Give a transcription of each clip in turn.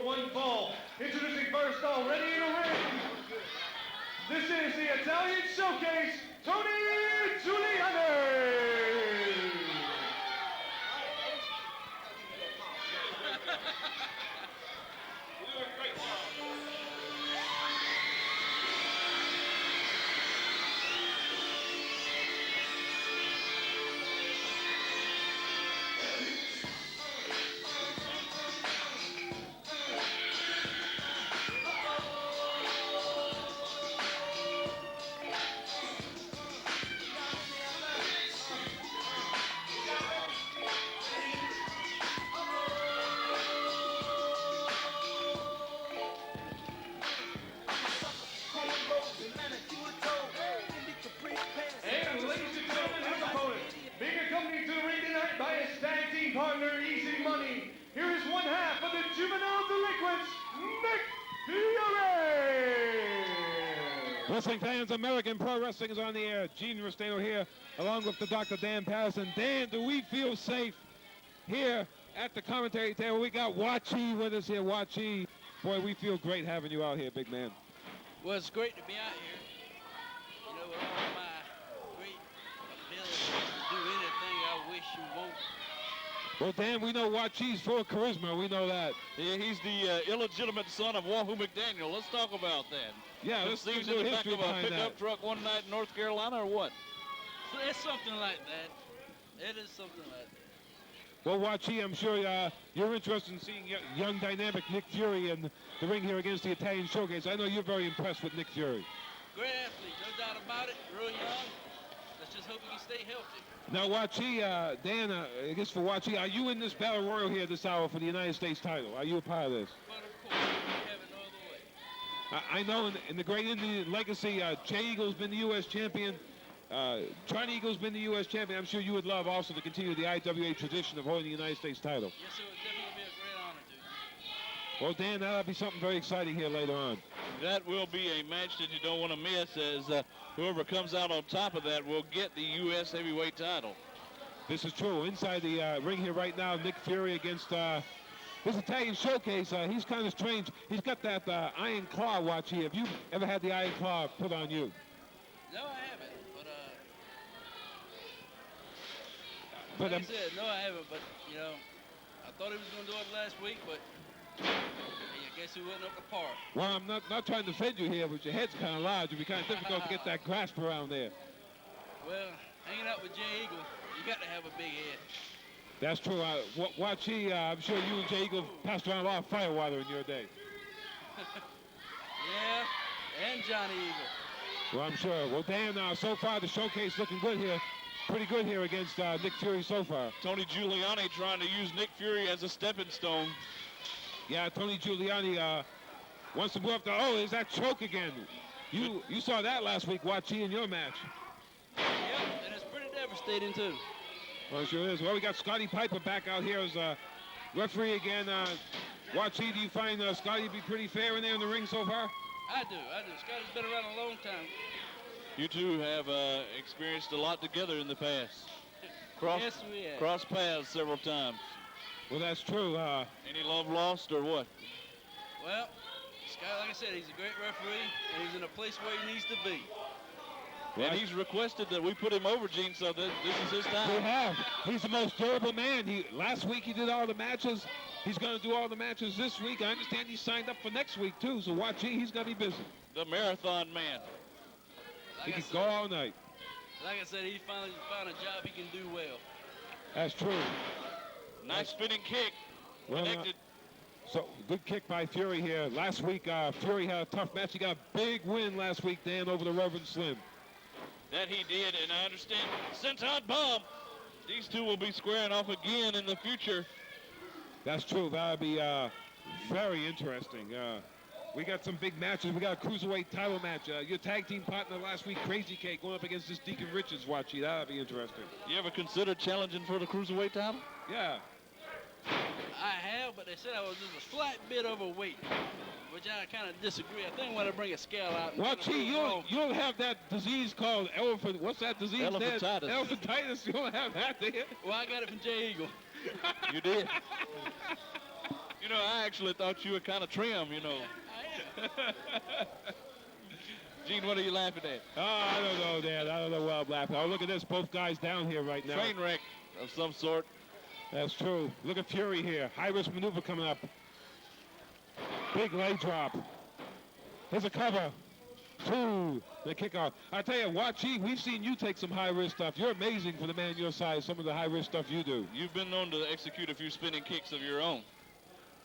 one fall. Introducing first, already in the ring. This is the Italian Showcase, Tony Giuliani. And ladies and gentlemen, his opponent, being accompanied to the ring tonight by his tag team partner, Easy Money. Here is one half of the Juvenile Delinquents, Nick Fury. Wrestling fans, American Pro Wrestling is on the air. Gene Restaino here, along with the Dr. Dan Patterson. Dan, do we feel safe here at the commentary table? We got Wachi with us here. Wachi, boy, we feel great having you out here, big man. Well, it's great to be out here. You know, with all my great ability to do anything I wish you won't. Well, Dan, we know Wachi's full of charisma. We know that. Yeah, he's the illegitimate son of Wahoo McDaniel. Let's talk about that. Yeah, let's Seems do in the back history of a behind pickup that. truck one night in North Carolina, or what? So it's something like that. It is something like that. Well, Wachi, I'm sure you're interested in seeing young, dynamic Nick Fury in the ring here against the Italian Showcase. I know you're very impressed with Nick Fury. Great athlete, no doubt about it. Real young. Let's just hope he can stay healthy. Now, Wachi, Dan, I guess for Wachi, are you in this battle royal here this hour for the United States title? Are you a part of this? But of course, we have it no other way. I know in the great Indian legacy, Jay Eagle's been the U.S. champion. John Eagle's been the U.S. champion. I'm sure you would love also to continue the IWA tradition of holding the United States title. Yes, it would definitely be a great honor, dude. Well, Dan, that'll be something very exciting here later on. That will be a match that you don't want to miss, as whoever comes out on top of that will get the U.S. heavyweight title. This is true. Inside the ring here right now, Nick Fury against this Italian Showcase. He's kind of strange. He's got that iron claw, Wachi. Have you ever had the iron claw put on you? No, I haven't. But Like I said, no, I haven't. But, you know, I thought he was going to do it last week, but I guess he wasn't up to par. well, I'm not trying to offend you here, but your head's kind of large. It'd be kind of difficult to get that grasp around there. Well, hanging out with Jay Eagle, you got to have a big head. That's true. Wachi, I'm sure you and Jay Eagle passed around a lot of fire water in your day. Yeah, and Johnny Eagle. Well, I'm sure. Well, Dan, so far the Showcase looking good here. Pretty good here against Nick Fury so far. Tony Giuliani trying to use Nick Fury as a stepping stone. Yeah, Tony Giuliani wants to move up the... Oh, is that choke again? You saw that last week, Wachi, in your match. Yep, and it's pretty devastating, too. Well, it sure is. Well, we got Scotty Piper back out here as referee again. Wachi, do you find Scotty to be pretty fair in there in the ring so far? I do. Scotty's been around a long time. You two have experienced a lot together in the past. Yes, we have. Crossed paths several times. Well, that's true. Any love lost or what? Well, Scotty, like I said, he's a great referee, and he's in a place where he needs to be. Well, and he's requested that we put him over, Gene, so that this is his time. we have. He's the most durable man. Last week he did all the matches. He's going to do all the matches this week. I understand he signed up for next week, too. So Wachi, he's going to be busy. The marathon man. Like He I can said, go all night. Like I said, he finally found a job he can do well. That's true. Nice spinning kick. Well, Connected. so good kick by Fury here. Last week, Fury had a tough match. He got a big win last week, Dan, over the Reverend Slim. That he did, and I understand. Senton bomb. These two will be squaring off again in the future. That's true. That'll be very interesting. We got some big matches. We got a cruiserweight title match. Your tag team partner last week, Crazy Cake, going up against this Deacon Richards, Wachi. That'll be interesting. You ever considered challenging for the cruiserweight title? Yeah. I have, but they said I was just a slight bit overweight, which I kind of disagree. I think when I bring a scale out. Wachi, you'll have that disease called elephant. What's that disease? Elephantitis. Elephantitis. You don't have that, do you? Well, I got it from Jay Eagle. You did. You know, I actually thought you were kind of trim, you know. Gene, what are you laughing at? Oh, I don't know, Dad. I don't know what I'm laughing. Oh, look at this. Both guys down here right now. Train wreck of some sort. That's true. Look at Fury here. High-risk maneuver coming up. Big leg drop. There's a cover. Two. The kickoff. I tell you, Wachi, we've seen you take some high-risk stuff. You're amazing for the man your size, some of the high-risk stuff you do. You've been known to execute a few spinning kicks of your own.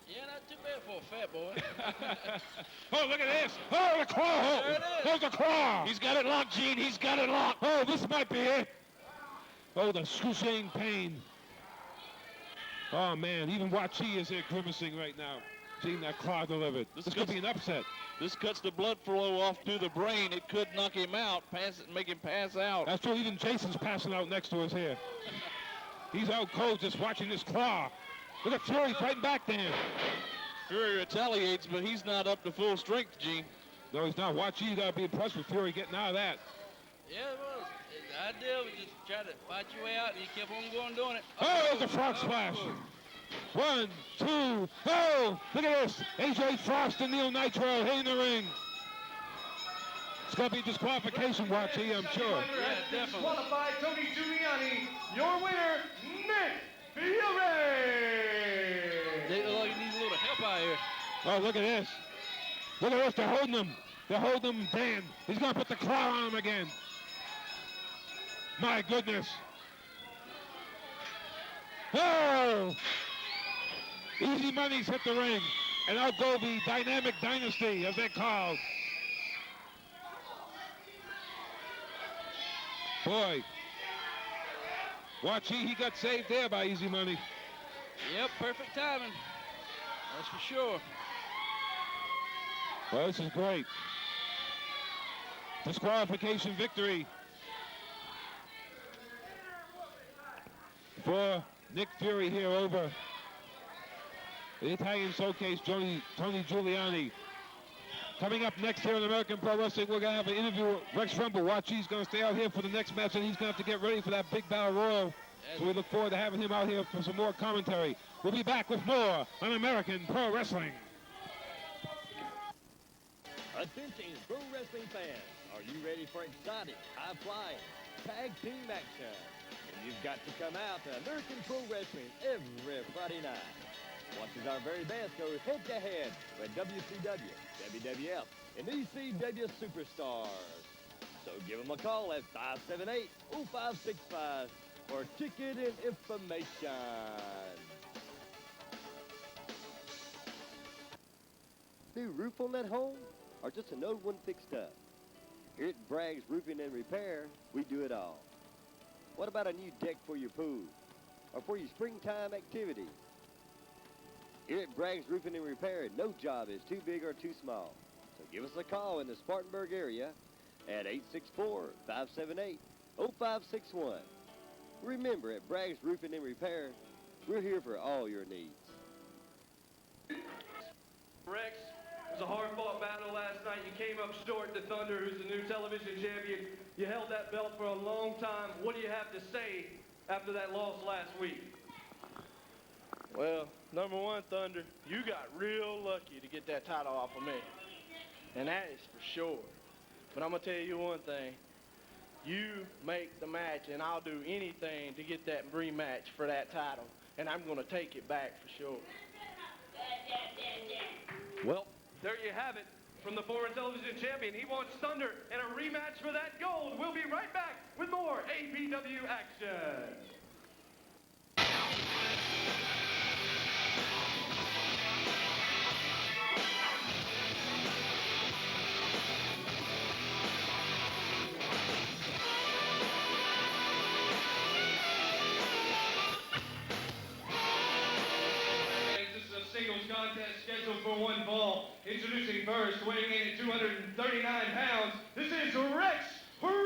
Yeah, not too bad for a fat boy. Oh, look at this. Oh, the claw. There it is. There's the claw. He's got it locked, Gene. He's got it locked. Oh, this might be it. Oh, the excruciating pain. Oh, man. Even Wachi is here grimacing right now. Seeing that claw delivered. This could be an upset. This cuts the blood flow off to the brain. It could knock him out, make him pass out. That's true. Even Jason's passing out next to us here. He's out cold just watching this claw. Look at Fury fighting back there. Fury retaliates, but he's not up to full strength, Gene. No, he's not. Watch, you got to be impressed with Fury getting out of that. Yeah, it was. The idea was just try to fight your way out, and he kept on going doing it. Oh, there's a frog splash. 1, 2, oh, look at this. AJ Frost and Neil Nitro hitting the ring. It's going to be disqualification, Wachi, I'm sure. Yeah, definitely. Disqualified Tony Giuliani. Your winner, Nick Fury. They look like he needs a little help out here. Oh, look at this. Look at this. They're holding him. They're holding him. Dan. He's going to put the claw on him again. My goodness. Oh! Easy Money's hit the ring. And out go the Dynamic Dynasty, as they're called. Boy. Wachi, he got saved there by Easy Money. Yep, perfect timing. That's for sure. Well, this is great. Disqualification victory for Nick Fury here over the Italian showcase, Tony Giuliani. Coming up next here on American Pro Wrestling, we're going to have an interview with Rex Rumble. Wachi's going to stay out here for the next match, and he's going to have to get ready for that big battle royal. So we look forward to having him out here for some more commentary. We'll be back with more on American Pro Wrestling. Attention, pro wrestling fans. Are you ready for exciting, high-flying tag team action? And you've got to come out to American Pro Wrestling every Friday night. Watch as our very best go head-to-head with WCW, WWF, and ECW superstars. So give them a call at 578-0565 for ticket and information. New roof on that home? Or just an old one fixed up? Here at Bragg's Roofing and Repair, we do it all. What about a new deck for your pool? Or for your springtime activity? Here at Bragg's Roofing and Repair, no job is too big or too small. So give us a call in the Spartanburg area at 864-578-0561. Remember, at Bragg's Roofing and Repair, we're here for all your needs. Rex, it was a hard-fought battle last night. You came up short to Thunder, who's the new television champion. You held that belt for a long time. What do you have to say after that loss last week? Well, number one, Thunder, you got real lucky to get that title off of me. And that is for sure. But I'm going to tell you one thing. You make the match, and I'll do anything to get that rematch for that title. And I'm going to take it back for sure. Well, there you have it. From the former television champion, he wants Thunder and a rematch for that gold. We'll be right back with more APW action. Singles contest scheduled for one fall. Introducing first, weighing in at 239 pounds, this is Rex Rumble!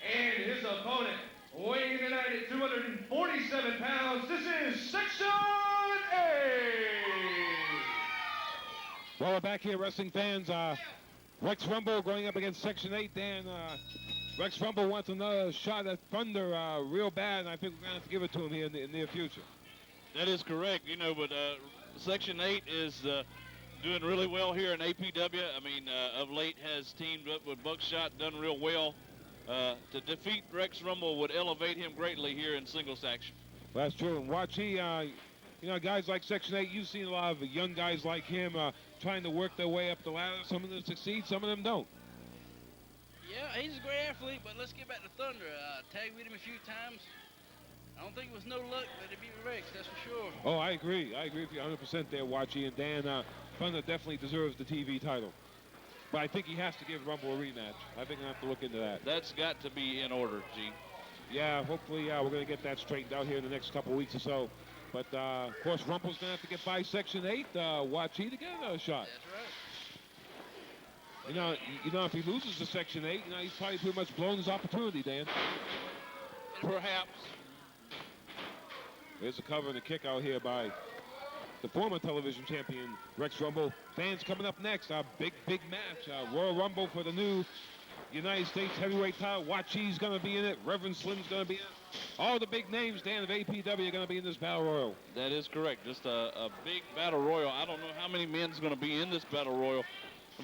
And his opponent, weighing in tonight at 247 pounds, this is Section 8! Well, we're back here, wrestling fans. Rex Rumble going up against Section 8. Dan, Rex Rumble wants another shot at Thunder real bad, and I think we're going to have to give it to him here in the near future. That is correct, but Section 8 is doing really well here in APW. I mean, of late has teamed up with Buckshot, done real well. To defeat Rex Rumble would elevate him greatly here in singles action. Well, that's true. And Wachi, guys like Section 8, you've seen a lot of young guys like him trying to work their way up the ladder. Some of them succeed, some of them don't. Yeah, he's a great athlete, but let's get back to Thunder. Tagged with him a few times. I don't think it was no luck, but it beat Rex, that's for sure. Oh, I agree. I agree with you 100% there, Wachi. And Dan, Thunder definitely deserves the TV title. But I think he has to give Rumble a rematch. I think I have to look into that. That's got to be in order, Gene. Yeah, hopefully we're going to get that straightened out here in the next couple of weeks or so. But, of course, Rumble's going to have to get by Section 8, Wachi, to get another shot. That's right. If he loses to Section 8, he's probably pretty much blown his opportunity, Dan. Perhaps. There's a cover and a kick out here by the former television champion, Rex Rumble. Fans coming up next, a big match. Royal Rumble for the new United States heavyweight title. Wachi's going to be in it. Reverend Slim's going to be in it. All the big names, Dan, of APW are going to be in this battle royal. That is correct. Just a big battle royal. I don't know how many men's going to be in this battle royal.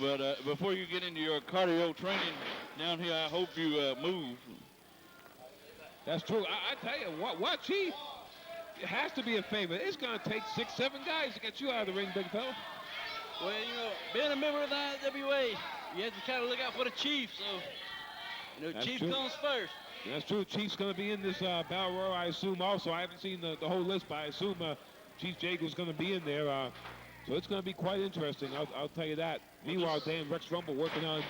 But before you get into your cardio training down here, I hope you move. That's true. I tell you, Wachi has to be a favorite. It's going to take 6, 7 guys to get you out of the ring, big fella. Well, being a member of the IWA, you have to kind of look out for the Chief. So, Chief comes first. That's true. Chief's going to be in this battle royal, I assume, also. I haven't seen the whole list, but I assume Chief Jago's going to be in there. So it's going to be quite interesting, I'll tell you that. Meanwhile, Dan, Rex Rumble working on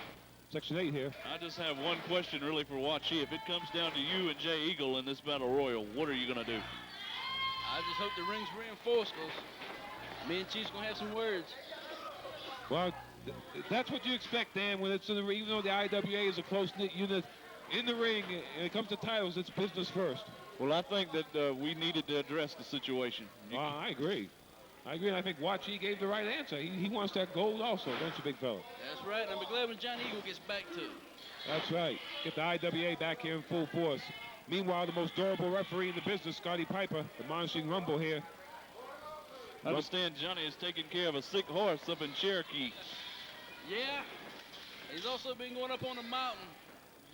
Section 8 here. I just have one question really for Wachi. If it comes down to you and Jay Eagle in this battle royal, what are you going to do? I just hope the ring's reinforced, because me and Chief's going to have some words. Well, that's what you expect, Dan, when it's in the ring. Even though the IWA is a close-knit unit, in the ring, when it comes to titles, it's business first. Well, I think that we needed to address the situation. I agree. And I think Wachi gave the right answer. He wants that gold also, don't you, big fella? That's right, and I'm glad when Johnny Eagle gets back to it. That's right. Get the IWA back here in full force. Meanwhile, the most durable referee in the business, Scotty Piper, admonishing Rumble here. I understand Johnny is taking care of a sick horse up in Cherokee. Yeah. He's also been going up on the mountain,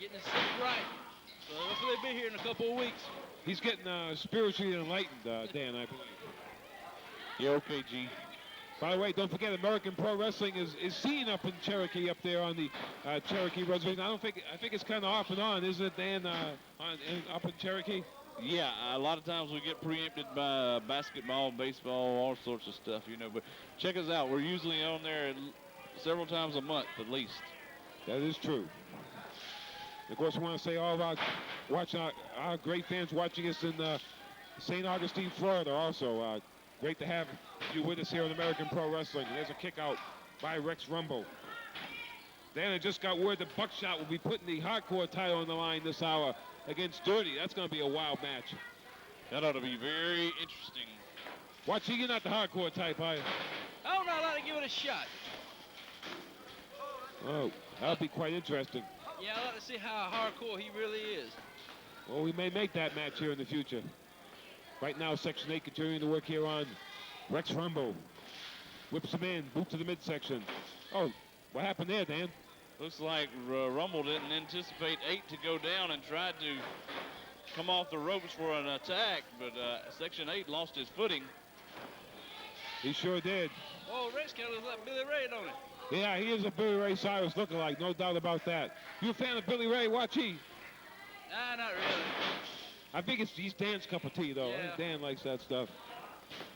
getting his sick right. So hopefully they'll be here in a couple of weeks. He's getting spiritually enlightened, Dan, I believe. Yeah, okay, G. By the way, don't forget, American Pro Wrestling is seen up in Cherokee, up there on the Cherokee reservation. I think it's kind of off and on, isn't it, Dan, up in Cherokee? Yeah, a lot of times we get preempted by basketball, baseball, all sorts of stuff, But check us out. We're usually on there several times a month, at least. That is true. Of course, we want to say all about our great fans watching us in St. Augustine, Florida, also. Great to have you with us here on American Pro Wrestling. There's a kick out by Rex Rumble. Dan, I just got word that Buckshot will be putting the hardcore title on the line this hour against Dirty. That's going to be a wild match. That ought to be very interesting. Wachi, you're not the hardcore type, are you? Oh, no, I'd like to give it a shot. Oh, that'll be quite interesting. Yeah, I'd like to see how hardcore he really is. Well, we may make that match here in the future. Right now, Section 8 continuing to work here on Rex Rumble. Whips him in, boot to the midsection. Oh, what happened there, Dan? Looks like Rumble didn't anticipate 8 to go down and tried to come off the ropes for an attack, but Section 8 lost his footing. He sure did. Oh, Rex kind of looks like Billy Ray, don't he? Yeah, he is a Billy Ray Cyrus lookalike, no doubt about that. You a fan of Billy Ray, Wachi? Nah, not really. I think he's Dan's cup of tea, though. Yeah. I think Dan likes that stuff.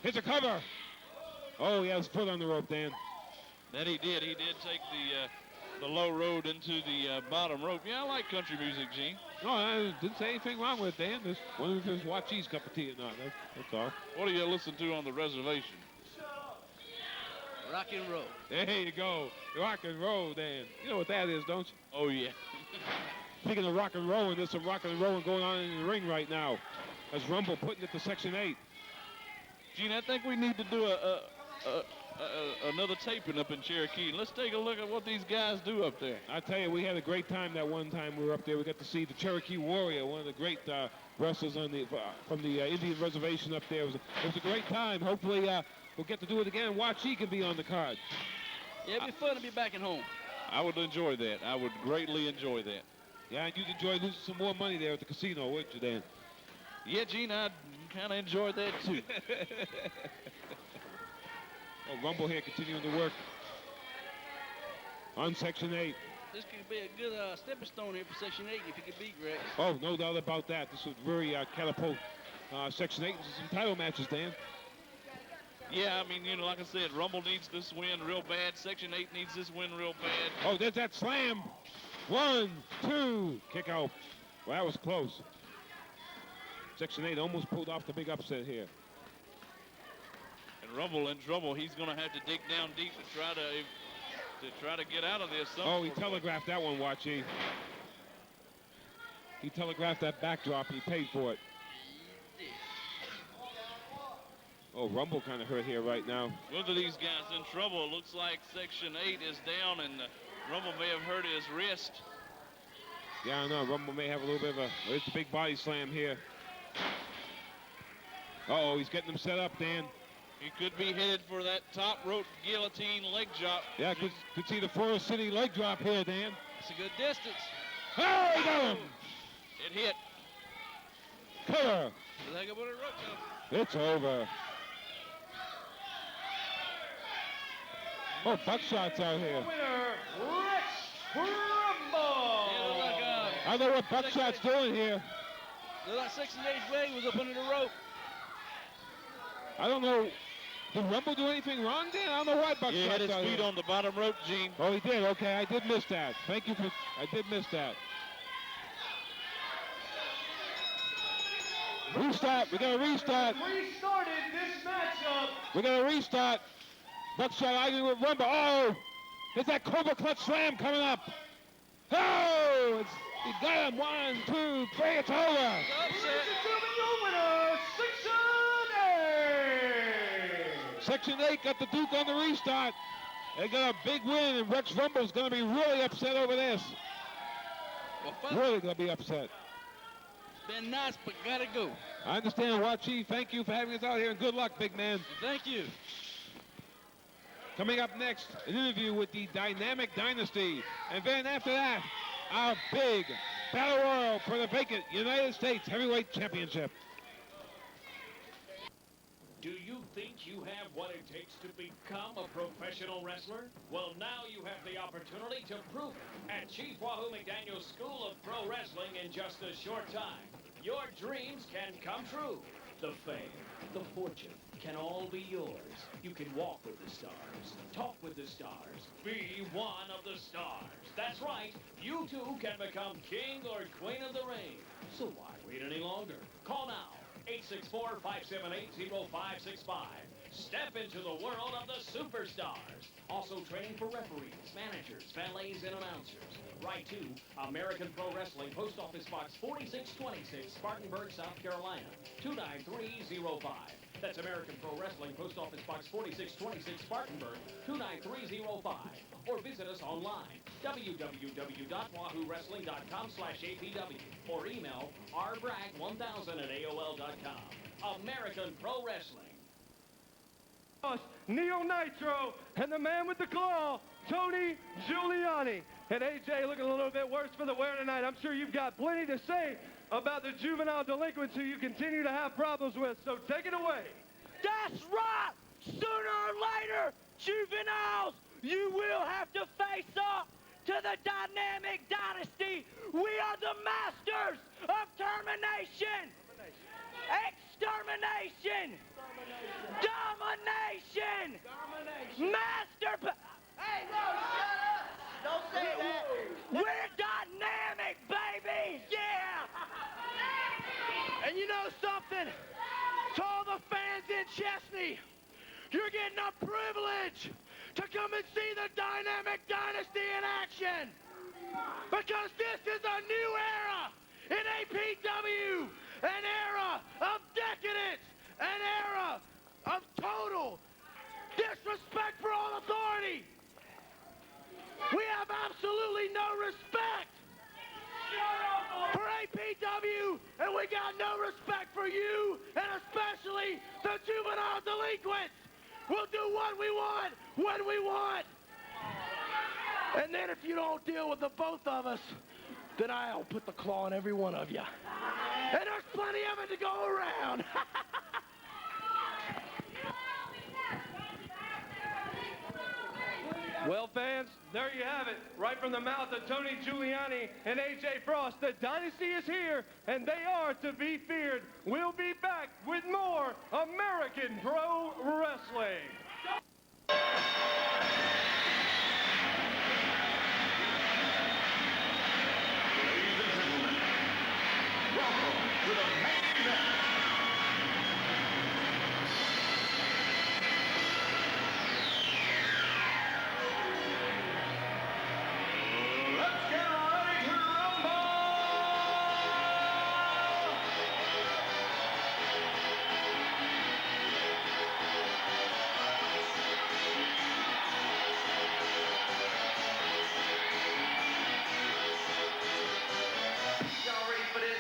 Here's a cover. Oh, he has his foot on the rope, Dan. That he did. He did take the low road into the bottom rope. Yeah, I like country music, Gene. No, I didn't say anything wrong with it, Dan. Just wondering if it's Wachi's cup of tea or not. That's all. What do you listen to on the reservation? Rock and roll. There you go. Rock and roll, Dan. You know what that is, don't you? Oh, yeah. Speaking of rock and rolling, there's some rock and rolling going on in the ring right now. As Rumble putting it to Section 8. Gene, I think we need to do another taping up in Cherokee. Let's take a look at what these guys do up there. I tell you, we had a great time that one time we were up there. We got to see the Cherokee Warrior, one of the great wrestlers on the from the Indian reservation up there. It was a great time. Hopefully we'll get to do it again. Watch he can be on the card. Yeah, it'd be fun to be back at home. I would enjoy that. I would greatly enjoy that. Yeah, and you'd enjoy losing some more money there at the casino, wouldn't you, Dan? Yeah, Gene, I kind of enjoyed that too. Oh, Rumble here continuing to work on Section 8. This could be a good stepping stone here for Section 8 if you could beat Rex. Oh, no doubt about that. This would very catapult Section 8 into some title matches, Dan. Yeah, I mean, like I said, Rumble needs this win real bad. Section 8 needs this win real bad. Oh, there's that slam. 1, 2, kick out. Well, that was close. Section 8 almost pulled off the big upset here. And Rumble in trouble. He's going to have to dig down deep to try to get out of this. Oh, he telegraphed that one, Watchy. He telegraphed that backdrop and he paid for it. Oh, Rumble kind of hurt here right now. Both of these guys in trouble. It looks like Section 8 is down, and Rumble may have hurt his wrist. Yeah, I know. Rumble may have a little bit of a... There's the big body slam here. Uh-oh, he's getting him set up, Dan. He could be headed for that top rope guillotine leg drop. Yeah, could see the Forest City leg drop here, Dan. It's a good distance. Oh, he got him! It hit. Cover. Like a rope now. It's over. Oh, Buckshot's out here. Winner, Rex Rumble. Yeah, look like, I know what Buckshot's doing here. look like Section 8's leg was up under the rope. I don't know. Did Rumble do anything wrong, Dan? I don't know why Buckshot's He had his out feet here. on the bottom rope, Gene. Oh, he did. Okay, I did miss that. Thank you for... I did miss that. Restart. We got to restart. Restarted this matchup. We got to restart. Buckshot arguing with Rumble. Oh, there's that Cobra Clutch Slam coming up. Oh, he got him. 1, 2, 3. It's over. Upset. Your winner, Section 8. Section 8 got the Duke on the restart. They got a big win, and Rex Rumble's going to be really upset over this. Well, fun. Really going to be upset. Been nice, but gotta go. I understand, Wachi. Thank you for having us out here, and good luck, big man. Thank you. Coming up next, an interview with the Dynamic Dynasty. And then after that, our big battle royal for the vacant United States Heavyweight Championship. Do you think you have what it takes to become a professional wrestler? Well, now you have the opportunity to prove it at Chief Wahoo McDaniel's School of Pro Wrestling in just a short time. Your dreams can come true. The fame, the fortune can all be yours. You can walk with the stars, talk with the stars, be one of the stars. That's right, you too can become king or queen of the ring. So why wait any longer? Call now. 864-578-0565. Step into the world of the superstars. Also training for referees, managers, valets, and announcers. Write to American Pro Wrestling, Post Office Box 4626, Spartanburg, South Carolina, 29305. That's American Pro Wrestling, Post Office Box 4626, Spartanburg, 29305. Or visit us online, www.wahoowrestling.com/APW, or email rbragg1000@AOL.com. American Pro Wrestling. Neo Nitro and the man with the claw, Tony Giuliani. And AJ looking a little bit worse for the wear tonight. I'm sure you've got plenty to say about the juvenile delinquents who you continue to have problems with, so take it away. That's right! Sooner or later, juveniles, you will have to face up to the Dynamic Dynasty. We are the masters of termination, extermination, domination, master... Hey, no, shut up! Don't say that! We're dynamic, baby! Yeah! And you know something? To all the fans in Chesnee, you're getting a privilege to come and see the Dynamic Dynasty in action. Because this is a new era in APW, an era of decadence, an era of total disrespect. respect for APW, and we got no respect for you, and especially the juvenile delinquents. We'll do what we want, when we want. And then if you don't deal with the both of us, then I'll put the claw on every one of you. And there's plenty of it to go around. Well, fans, there you have it. Right from the mouth of Tony Giuliani and A.J. Frost, the dynasty is here, and they are to be feared. We'll be back with more American Pro Wrestling. Ladies and gentlemen, welcome to the main event. Let's get ready to rumble! Y'all ready for this?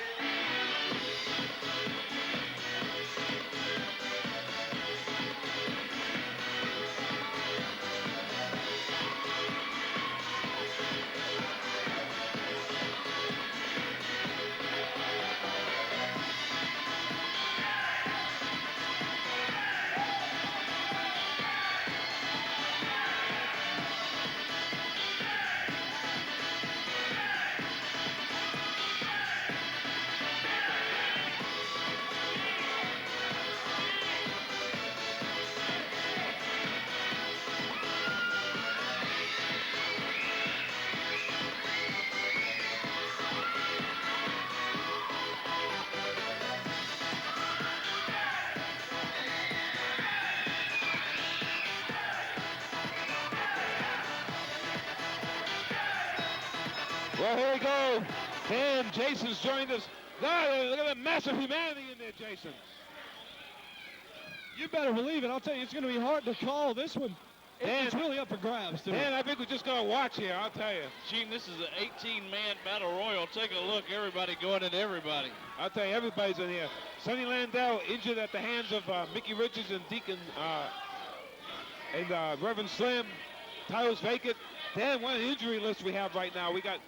Well, here we go. And Jason's joined us. Look at the massive humanity in there, Jason. You better believe it. I'll tell you, it's going to be hard to call this one. Dan, It's really up for grabs, too. Dan, I think we're just going to watch here, I'll tell you. Gene, this is an 18-man battle royal. Take a look. Everybody going at everybody. I'll tell you, everybody's in here. Sonny Landau injured at the hands of Mickey Richards and Deacon and Reverend Slim. Titles vacant. Dan, what an injury list we have right now. We got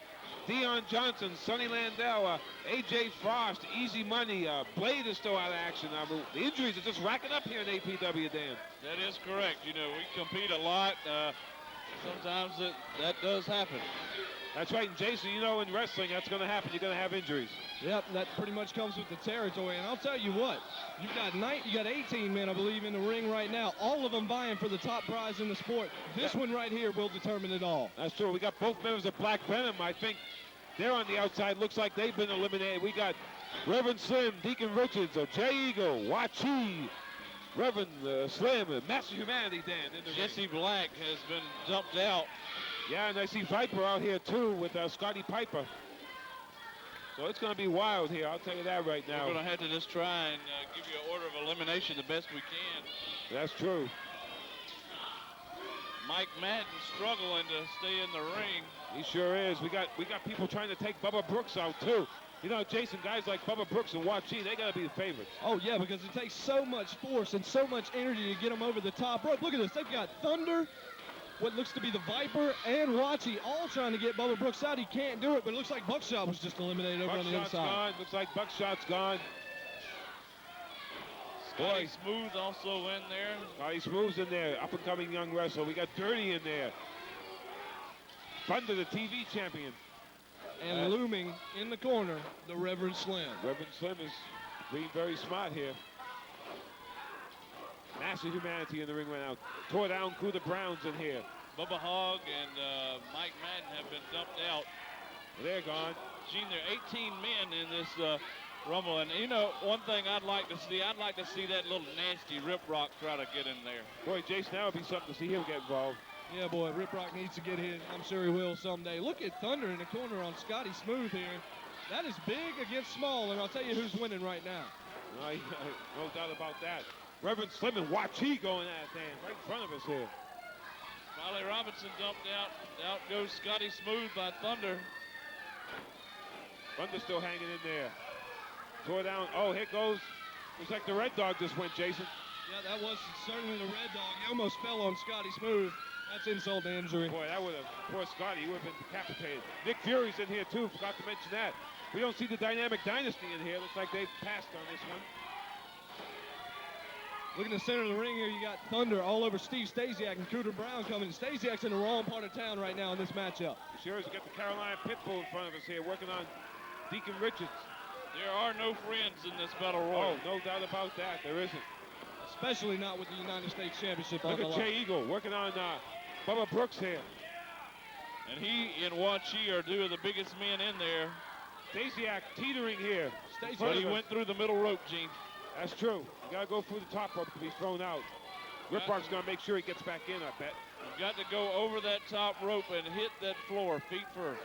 Dion Johnson, Sonny Landau, A.J. Frost, Easy Money. Blade is still out of action. The injuries are just racking up here in APW, Dan. That is correct. You know, we compete a lot. Sometimes that does happen. That's right, and Jason, you know in wrestling that's going to happen. You're going to have injuries. Yep, that pretty much comes with the territory. And I'll tell you what, you got 18 men, I believe, in the ring right now. All of them vying for the top prize in the sport. This one right here will determine it all. That's true. We got both members of Black Venom. I think they're on the outside. Looks like they've been eliminated. We got Reverend Slim, Deacon Richards, Jay Eagle, Wachi, Reverend Slim, and Master Humanity, Dan. In the Jesse ring. Black has been dumped out. Yeah, and I see Viper out here too with Scotty Piper. So it's going to be wild here. I'll tell you that right now. We're going to have to just try and give you an order of elimination the best we can. That's true. Mike Madden struggling to stay in the ring. He sure is. We got people trying to take Bubba Brooks out too. You know, Jason, guys like Bubba Brooks and Wachi, they got to be the favorites. Oh, yeah, because it takes so much force and so much energy to get them over the top rope. Look at this. They've got Thunder, what looks to be the Viper, and Wachi all trying to get Bubba Brooks out. He can't do it, but it looks like Buckshot was just eliminated over on the Buckshot's inside. gone. Looks like Buckshot's gone. Scotty Smooth also in there. Scotty Smooth's in there, up-and-coming young wrestler. We got Dirty in there. Thunder, the TV champion. And looming in the corner, the Reverend Slim. Reverend Slim is being very smart here. Massive Humanity in the ring right now. Tore down Crew the Browns in here. Bubba Hogg and Mike Madden have been dumped out. They're gone. Gene, there are 18 men in this Rumble. And, you know, one thing I'd like to see that little nasty Rip Rock try to get in there. Boy, Jason, that would be something to see him get involved. Yeah, boy, Rip Rock needs to get his. I'm sure he will someday. Look at Thunder in the corner on Scotty Smooth here. That is big against small, and I'll tell you who's winning right now. No doubt about that. Reverend Slim and Wachi going at it, Dan, right in front of us here. Smiley Robinson dumped out. Out goes Scotty Smooth by Thunder. Thunder's still hanging in there. Tore down. Oh, here goes. Looks like the Red Dog just went, Jason. Yeah, that was certainly the Red Dog. He almost fell on Scotty Smooth. That's insult to injury. Boy, that would have, poor Scotty, he would have been decapitated. Nick Fury's in here, too. Forgot to mention that. We don't see the Dynamic Dynasty in here. Looks like they've passed on this one. Look in the center of the ring here. You got Thunder all over Steve Stasiak and Cooter Brown coming. Stasiak's in the wrong part of town right now in this matchup. Sure as we got the Carolina Pitbull in front of us here, working on Deacon Richards. There are no friends in this battle royal. Oh, no doubt about that. There isn't. Especially not with the United States Championship on Look the at line. Jay Eagle working on Bubba Brooks here. And he and Wachi are two of the biggest men in there. Stasiak teetering here. But he went through the middle rope, Gene. That's true. You got to go through the top rope to be thrown out. Riprock's going to make sure he gets back in, I bet. You've got to go over that top rope and hit that floor feet first.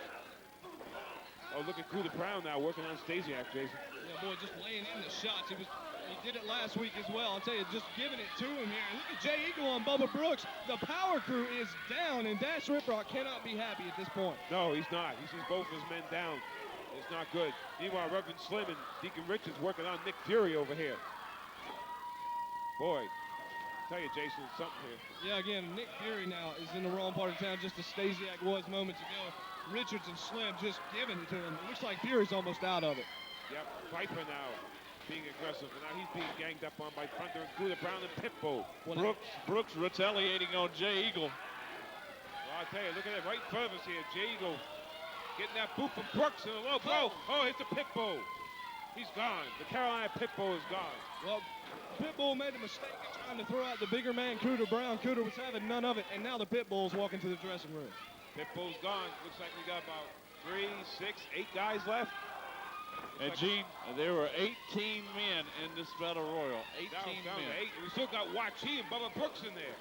Oh, look at Cooter Brown now working on Stasiak, Jason. Yeah, boy, just laying in the shots. He did it last week as well. I'll tell you, just giving it to him here. And look at Jay Eagle on Bubba Brooks. The power crew is down, and Dash Riprock cannot be happy at this point. No, he's not. He sees both of his men down. It's not good. Meanwhile, Reverend Slim and Deacon Richards working on Nick Fury over here. Boy, tell you, Jason, it's something here. Yeah, again, Nick Fury now is in the wrong part of town, just as Stasiak was moments ago. Richards and Slim just giving it to him. It looks like Fury's almost out of it. Yep, Viper now being aggressive, and now he's being ganged up on by Thunder and Cooter Brown and Pitbull. Brooks retaliating on Jay Eagle. Well, I'll tell you, look at it right in front of us here. Jay Eagle getting that boot from Brooks in a low blow. Oh, it's a Pitbull. He's gone. The Carolina Pitbull is gone. Well, Pitbull made a mistake in trying to throw out the bigger man, Cooter Brown. Cooter was having none of it, and now the Pitbull's walking to the dressing room. Pitbull's gone. Looks like we got about 3, 6, 8 guys left. And Gene, there were 18 men in this battle royal. 18 down men. to 8. We still got Wachi and Bubba Brooks in there.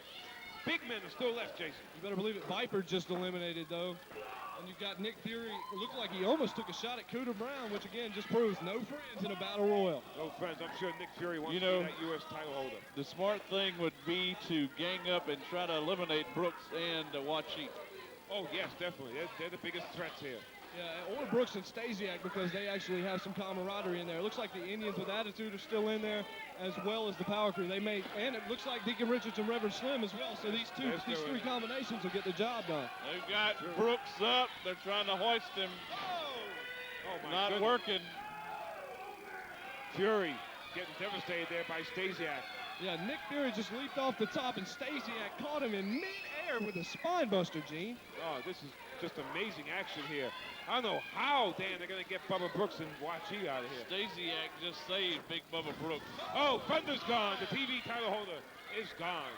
Big men are still left, Jason. You better believe it. Viper just eliminated, though. And you've got Nick Fury. It looked like he almost took a shot at Cooter Brown, which, again, just proves no friends in a battle royal. No friends. I'm sure Nick Fury wants to be that U.S. title holder. The smart thing would be to gang up and try to eliminate Brooks and Wachi. Oh, yes, definitely. They're the biggest threats here. Yeah, or Brooks and Stasiak, because they actually have some camaraderie in there. It looks like the Indians with attitude are still in there, as well as the power crew. They may, and it looks like Deacon Richards and Reverend Slim as well. So these three combinations will get the job done. They've got Brooks up. They're trying to hoist him. Oh my Not goodness. working. Fury getting devastated there by Stasiak. Yeah, Nick Fury just leaped off the top, and Stasiak caught him in mid-air with a spine buster, Gene. Oh, this is just amazing action here. I don't know how, Dan, they're going to get Bubba Brooks and Wachi out of here. Stasiak just saved Big Bubba Brooks. Oh, Thunder's gone. The TV title holder is gone.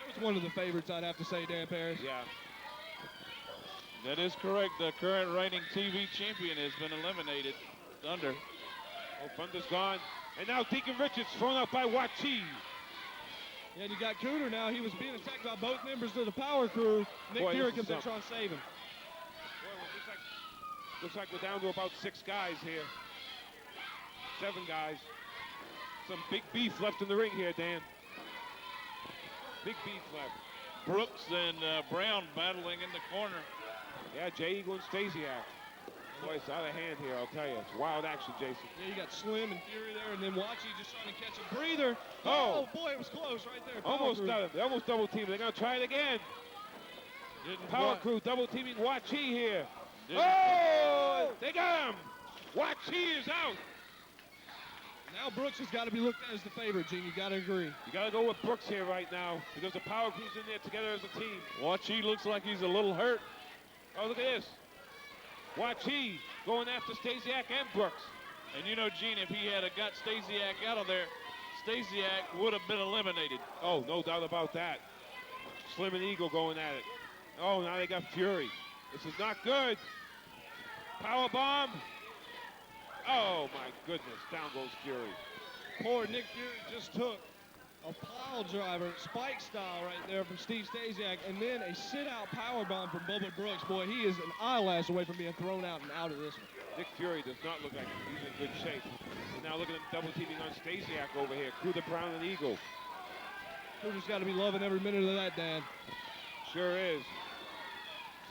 That was one of the favorites, I'd have to say, Dan Parrish. Yeah. That is correct. The current reigning TV champion has been eliminated. Thunder. Oh, Thunder's gone. And now Deacon Richards thrown out by Wachi. Yeah, and you got Cooter now. He was being attacked by both members of the power crew. Nick Fury comes in trying to save him. Boy, looks like we're down to about 6 guys here. 7 guys. Some big beef left in the ring here, Dan. Big beef left. Brooks and Brown battling in the corner. Yeah, Jay Eagle and Stasiak. Boy, it's out of hand here, I'll tell you. It's wild action, Jason. Yeah, you got Slim and Fury there, and then Wachi just trying to catch a breather. Oh, boy, it was close right there. Almost got him. They almost double teamed. They're going to try it again. Power crew double teaming Wachi here. Oh, they got him. Wachi is out. Now Brooks has got to be looked at as the favorite, Gene. You got to agree. You got to go with Brooks here right now because the power crew's in there together as a team. Wachi looks like he's a little hurt. Oh, look at this. Wachi going after Stasiak and Brooks. And you know, Gene, if he had got Stasiak out of there, Stasiak would have been eliminated. Oh, no doubt about that. Slim and Eagle going at it. Oh, now they got Fury. This is not good. Power bomb. Oh, my goodness. Down goes Fury. Poor Nick Fury just took a pile driver, spike style right there from Steve Stasiak, and then a sit-out power bomb from Bubba Brooks. Boy, he is an eyelash away from being thrown out and out of this one. Nick Fury does not look like he's in good shape. And now look at him double teaming on Stasiak over here. Cooter Brown and Eagle. Cooter's got to be loving every minute of that, Dan. Sure is.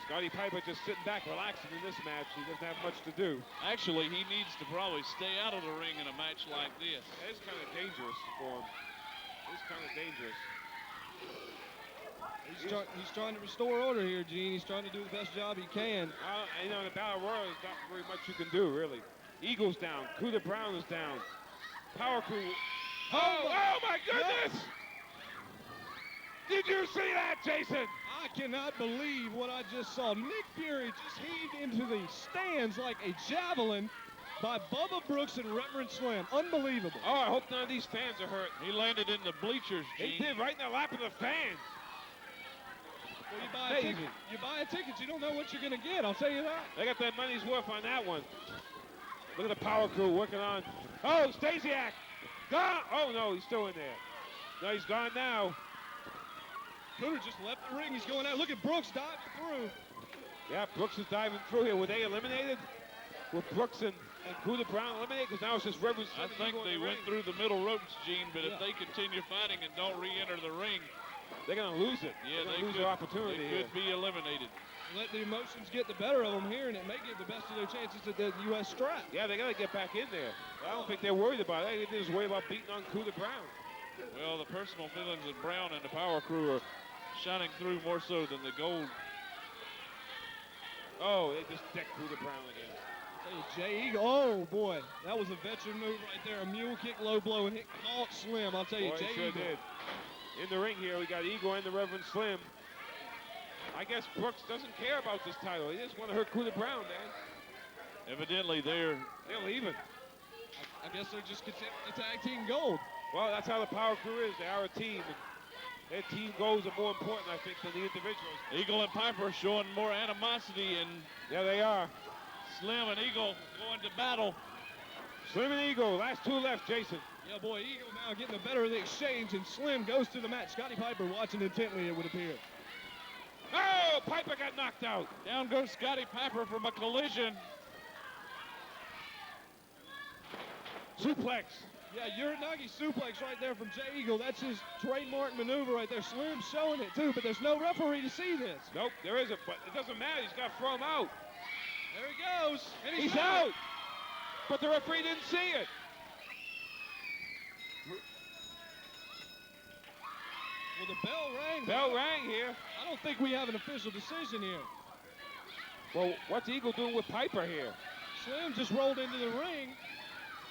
Scotty Piper just sitting back, relaxing in this match. He doesn't have much to do. Actually, he needs to probably stay out of the ring in a match like this. It's kind of dangerous for him. It's kind of dangerous. He's trying to restore order here, Gene. He's trying to do the best job he can. You know, in the Battle Royal, there's not very much you can do, really. Eagle's down. Cuda Brown is down. Power Crew. Oh my goodness! Did you see that, Jason? I cannot believe what I just saw. Nick Fury just heaved into the stands like a javelin by Bubba Brooks and Reverend Slim. Unbelievable. Oh, I hope none of these fans are hurt. He landed in the bleachers, Gene. He did, right in the lap of the fans. Well, you buy a ticket, you don't know what you're going to get. I'll tell you that. They got their money's worth on that one. Look at the Power Crew working on. Oh, Stasiak. Gone. Oh, no, he's still in there. No, he's gone now. Cooter just left the ring. He's going out. Look at Brooks diving through. Yeah, Brooks is diving through here. Were they eliminated? Were Brooks and Cuda Brown eliminated? Because now it's just Reverend Slim. I think they went through the middle ropes, Gene, but if they continue fighting and don't re-enter the ring, they're going to lose it. Yeah, they lose their opportunity. They could be eliminated. Let the emotions get the better of them here, and it may give the best of their chances at the U.S. strap. Yeah, they got to get back in there. I don't think they're worried about it. They're just worried about beating on Cuda Brown. Well, the personal feelings of Brown and the Power Crew are shining through more so than the gold. Oh, they just decked Cuda Brown again. Jay Eagle, oh boy, that was a veteran move right there. A mule kick, low blow, and it caught Slim. I'll tell you, Boy, Jay sure Eagle. did. In the ring here, we got Eagle and the Reverend Slim. I guess Brooks doesn't care about this title. He just want to hurt Cuda Brown, man. Evidently, they're leaving. I guess they're just content with the tag team gold. Well, that's how the Power Crew is. They are a team. And their team goals are more important, I think, than the individuals. Eagle and Piper showing more animosity, and yeah, they are. Slim and Eagle going to battle. Slim and Eagle, last two left, Jason. Yeah, boy, Eagle now getting the better of the exchange, and Slim goes to the match. Scotty Piper watching intently, it would appear. Oh, Piper got knocked out. Down goes Scotty Piper from a collision. Suplex. Yeah, Uranagi suplex right there from Jay Eagle. That's his trademark maneuver right there. Slim's showing it too, but there's no referee to see this. Nope, there isn't, but it doesn't matter. He's got to throw him out. There he goes. And he's out. But the referee didn't see it. Well, the bell rang. Bell rang here. I don't think we have an official decision here. Well, what's Eagle doing with Piper here? Slim just rolled into the ring.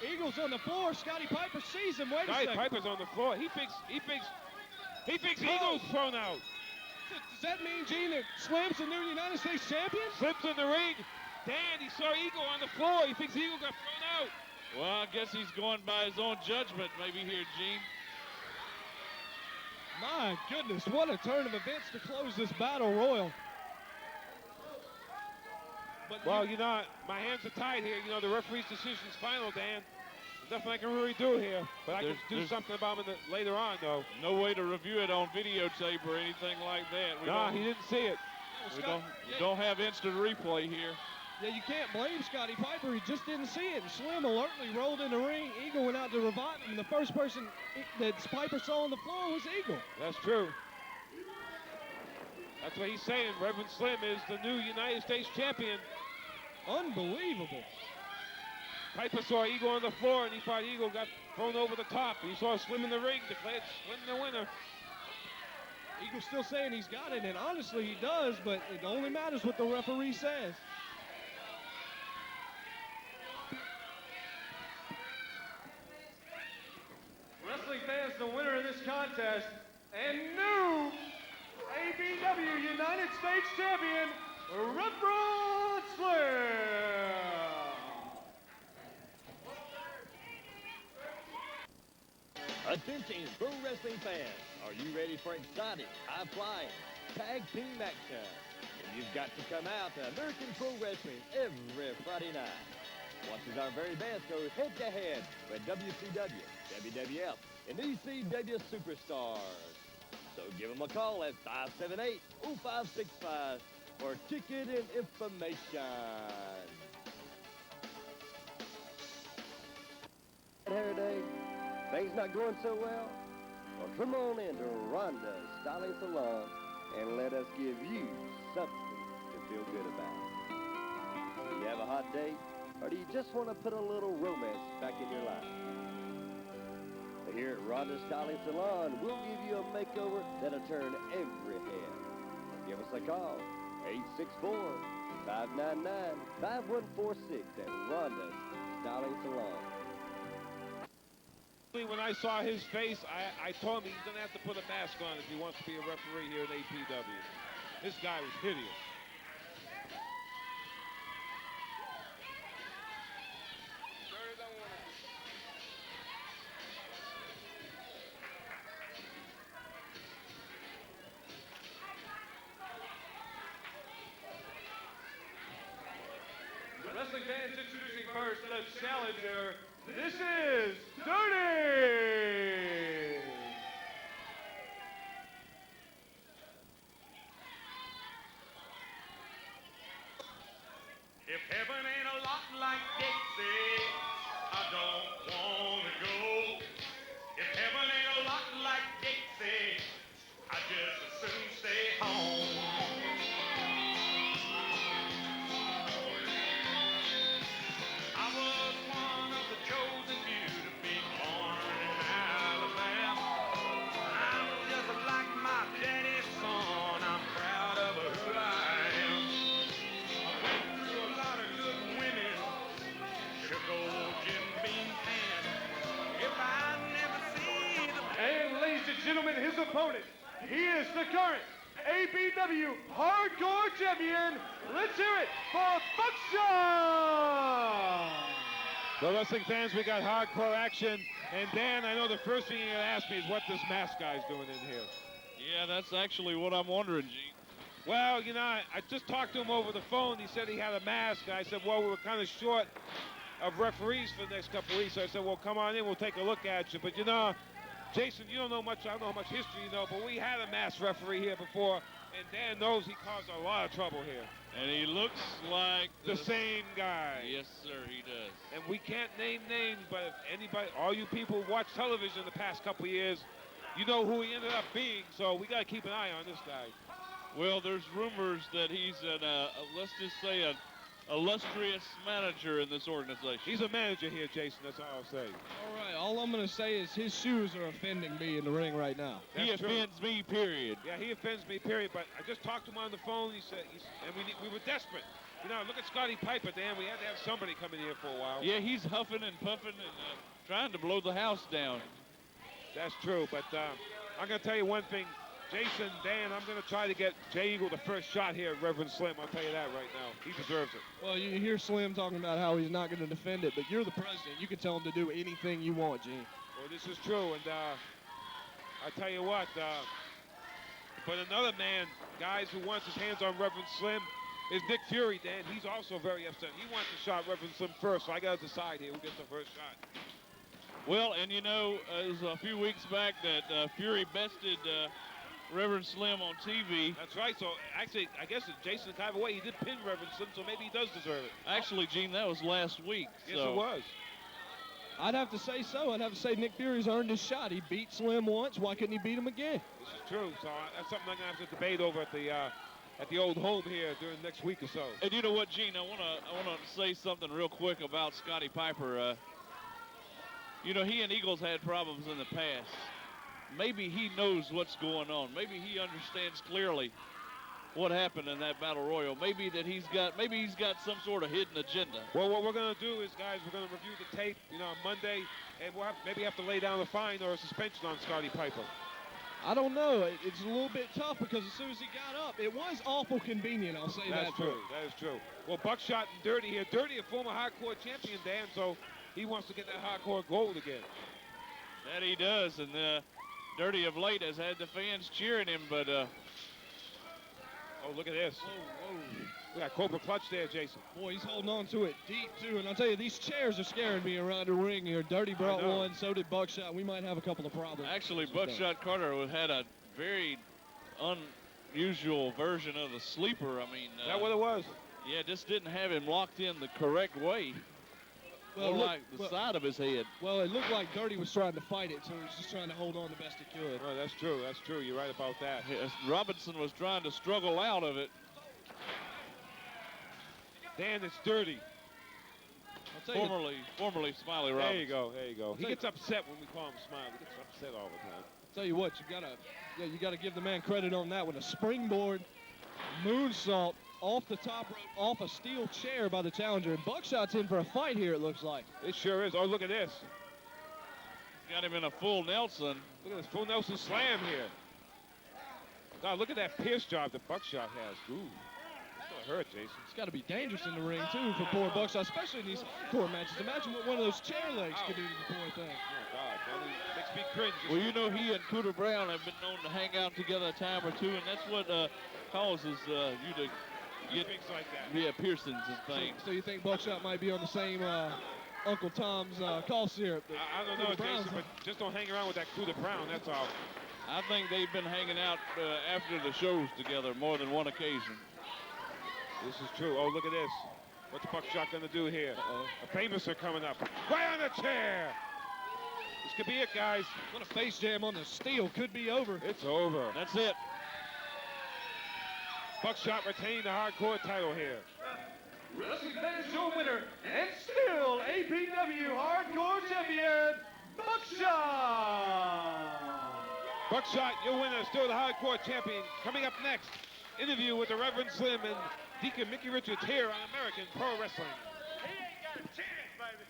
Eagle's on the floor. Scotty Piper sees him. Wait a second. Piper's on the floor. He thinks Eagle's thrown out. Does that mean, Gene, that Slim's the new United States champion? Slips in the ring. Dan, he saw Eagle on the floor. He thinks Eagle got thrown out. Well, I guess he's going by his own judgment maybe here, Gene. My goodness, what a turn of events to close this battle royal. But well, you know, my hands are tied here. You know, the referee's decision's final, Dan. There's nothing I can really do here. But I can do something about him later on, though. No way to review it on videotape or anything like that. No, he didn't see it. We don't have instant replay here. Yeah, you can't blame Scotty Piper. He just didn't see it. And Slim alertly rolled in the ring. Eagle went out to revive him. And the first person that Piper saw on the floor was Eagle. That's true. That's what he's saying. Reverend Slim is the new United States champion. Unbelievable. Piper saw Eagle on the floor, and he thought Eagle got thrown over the top. He saw Slim in the ring, declared Slim the winner. Eagle's still saying he's got it, and honestly he does, but it only matters what the referee says. Wrestling fans, the winner of this contest and new ABW United States champion, Reverend Slim. Attention, pro wrestling fans. Are you ready for exciting, high-flying tag team action? Then you've got to come out to American Pro Wrestling every Friday night. Watch as our very best go head-to-head with WCW, WWF, and ECW superstars. So give them a call at 578-0565 for ticket and information. Hair day, things not going so well? Well, come on in to Rhonda's Styling Salon and let us give you something to feel good about. Do you have a hot date, or do you just want to put a little romance back in your life? Here at Rhonda's Styling Salon, we'll give you a makeover that'll turn every head. Give us a call, 864-599-5146 at Rhonda's Styling Salon. When I saw his face, I told him he's going to have to put a mask on if he wants to be a referee here at APW. This guy was hideous. Wrestling fans, introducing first the challenger. This is Dirty! If heaven ain't a lot like Dixie, I don't wanna go. If heaven ain't a lot like Dixie, I just as soon stay home. I was one of the chosen few to be born in Alabama. I was just like my daddy's son. I'm proud of who I am. I went through a lot of good women, shook old Jim Beam's hand. If I never see the And ladies and gentlemen, his opponent. He is the current APW Hardcore Champion. Let's hear it for Buckshot! So wrestling fans, we got hardcore action. And Dan, I know the first thing you're going to ask me is what this mask guy's doing in here. Yeah, that's actually what I'm wondering, Gene. Well, you know, I just talked to him over the phone. He said he had a mask. I said, well, we were kind of short of referees for the next couple of weeks. So I said, well, come on in. We'll take a look at you. But, you know, Jason, you don't know much. I don't know how much history you know, but we had a masked referee here before, and Dan knows he caused a lot of trouble here. And he looks like The same guy. Yes, sir, he does. And we can't name names, but if anybody, all you people who watch television the past couple of years, you know who he ended up being, so we got to keep an eye on this guy. Well, there's rumors that he's let's just say an illustrious manager in this organization. He's a manager here, Jason, that's all I'll say. All right, all I'm going to say is his shoes are offending me in the ring right now. He That's true. offends me, period. Yeah, he offends me, period, but I just talked to him on the phone. He said, and we were desperate. You know, look at Scotty Piper, Dan. We had to have somebody come in here for a while. Yeah, he's huffing and puffing and trying to blow the house down. That's true, but I'm going to tell you one thing. Jason, Dan, I'm going to try to get Jay Eagle the first shot here at Reverend Slim. I'll tell you that right now. He deserves it. Well, you hear Slim talking about how he's not going to defend it, but you're the president. You can tell him to do anything you want, Gene. Well, this is true, and I tell you what, but another man, guys, who wants his hands on Reverend Slim is Nick Fury, Dan. He's also very upset. He wants to shot Reverend Slim first, so I got to decide here who gets the first shot. Well, and you know, it was a few weeks back that Fury bested Reverend Slim on TV. That's right. So actually, I guess Jason kind of a way he did pin Reverend Slim, so maybe he does deserve it. Actually, Gene, that was last week. Yes, so. it was. I'd have to say so. I'd have to say Nick Fury's earned his shot. He beat Slim once. Why couldn't he beat him again? This is true. So that's something I'm gonna have to debate over at the old home here during the next week or so. And you know what, Gene? I wanna say something real quick about Scotty Piper. You know, he and Eagles had problems in the past. Maybe he knows what's going on. Maybe he understands clearly what happened in that battle royal. Maybe he's got some sort of hidden agenda. Well, what we're going to do is, guys, we're going to review the tape, you know, on Monday, and we'll maybe have to lay down a fine or a suspension on Scotty Piper. I don't know. It's a little bit tough because as soon as he got up, it was awful convenient. I'll say That's that. true. That is true. Well, Buckshot and Dirty here. Dirty, a former hardcore champion, Dan, so he wants to get that hardcore gold again. That he does, and Dirty of late has had the fans cheering him, but oh, look at this. Whoa, whoa. We got Cobra Clutch there, Jason. Boy, he's holding on to it deep, too. And I'll tell you, these chairs are scaring me around the ring here. Dirty brought one, so did Buckshot. We might have a couple of problems. actually, Buckshot Carter had a very unusual version of the sleeper. I mean, Is that what it was? yeah, just didn't have him locked in the correct way. More like the side of his head. Well, it looked like Dirty was trying to fight it, so he was just trying to hold on the best he could. Oh, that's true. That's true. You're right about that. Yes, Robinson was trying to struggle out of it. Dan, it's Dirty. Formerly Smiley Robinson. There you go. There you go. He gets upset when we call him Smiley. He gets upset all the time. Tell you what, you gotta give the man credit on that one. A springboard moonsault off the top rope, off a steel chair by the challenger. And Buckshot's in for a fight here, it looks like. It sure is. Oh, look at this. Got him in a full Nelson. Look at this full Nelson slam here. God, look at that pierce job that Buckshot has. Ooh, that's gonna hurt, Jason. It's got to be dangerous in the ring, too, for poor Buckshot, especially in these core matches. Imagine what one of those chair legs could do to the poor thing. Oh, God, that makes me cringe. Well, you know, he and Cooter Brown have been known to hang out together a time or two, and that's what causes you to get things like that. Yeah, piercings and things. So you think Buckshot might be on the same Uncle Tom's cough syrup? I don't know, Jason, but just don't hang around with that Cooter Brown, that's all. I think they've been hanging out after the shows together more than one occasion. This is true. Oh, look at this. What's Buckshot going to do here? A famouser coming up. Right on the chair. This could be it, guys. What a face jam on the steel. Could be over. It's over. That's it. Buckshot retaining the hardcore title here. Wrestling fans, your winner, and still APW Hardcore Champion, Buckshot! Buckshot, your winner, still the hardcore champion. Coming up next, interview with the Reverend Slim and Deacon Mickey Richards here on American Pro Wrestling. He ain't got a chance, baby.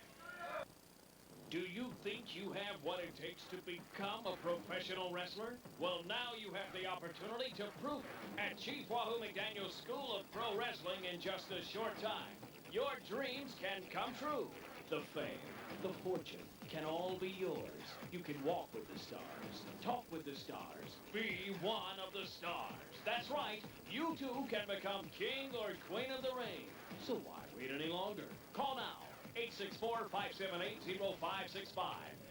Do you think you have what it takes to become a professional wrestler? Well, now you have the opportunity to prove it at Chief Wahoo McDaniel's School of Pro Wrestling in just a short time. Your dreams can come true. The fame, the fortune can all be yours. You can walk with the stars, talk with the stars, be one of the stars. That's right, you too can become king or queen of the ring. So why wait any longer? Call now. 864-578-0565.